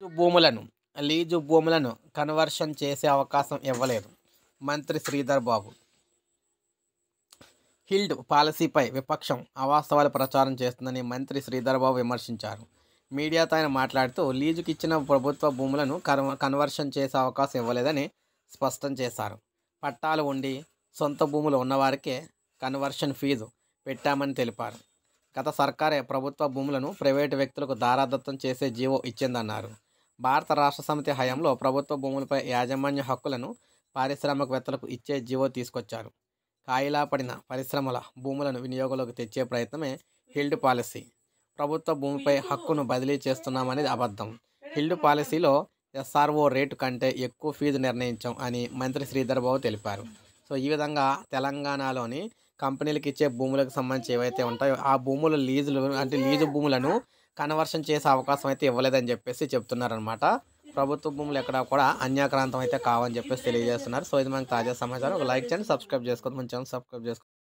భూములను లీజు భూములను కన్వర్షన్ చేసే అవకాశం ఇవ్వలేదు. మంత్రి శ్రీధర్ బాబు. హిల్డ్ పాలసీపై విపక్షం అవాస్తవాలు ప్రచారం చేస్తుందని మంత్రి శ్రీధర్ బాబు విమర్శించారు. మీడియాతో ఆయన మాట్లాడుతూ లీజుకి ఇచ్చిన ప్రభుత్వ భూములను కన్వర్షన్ చేసే అవకాశం ఇవ్వలేదని స్పష్టం చేశారు. పట్టాలు ఉండి సొంత భూములు ఉన్నవారికే కన్వర్షన్ ఫీజు పెట్టామని తెలిపారు. గత సర్కారే ప్రభుత్వ భూములను ప్రైవేటు వ్యక్తులకు దారాదత్తం చేసే జీవో ఇచ్చిందన్నారు. భారత రాష్ట్ర సమితి హయాంలో ప్రభుత్వ భూములపై యాజమాన్య హక్కులను పారిశ్రామికవేత్తలకు ఇచ్చే జీవో తీసుకొచ్చారు. కాయిలా పడిన పరిశ్రమల భూములను వినియోగంలోకి తెచ్చే ప్రయత్నమే హిల్డ్ పాలసీ. ప్రభుత్వ భూమిపై హక్కును బదిలీ చేస్తున్నామనేది అబద్ధం. హిల్డ్ పాలసీలో ఎస్ఆర్ఓ రేటు కంటే ఎక్కువ ఫీజు నిర్ణయించాం అని మంత్రి శ్రీధర్ బాబు తెలిపారు. సో ఈ విధంగా తెలంగాణలోని కంపెనీలకు ఇచ్చే భూములకు సంబంధించి ఏవైతే ఉంటాయో ఆ భూముల లీజు భూములను కన్వర్షన్ చేసే అవకాశం అయితే ఇవ్వలేదని చెప్పేసి చెప్తున్నారనమాట. ప్రభుత్వ భూములు ఎక్కడ కూడా అన్యాక్రాంతం అయితే కావని చెప్పేసి తెలియజేస్తున్నారు. సో ఇది మనకు తాజా సమాచారం. ఒక లైక్ చేయండి, సబ్స్క్రైబ్ చేసుకోండి, మన ఛానల్ సబ్స్క్రైబ్ చేసుకోండి.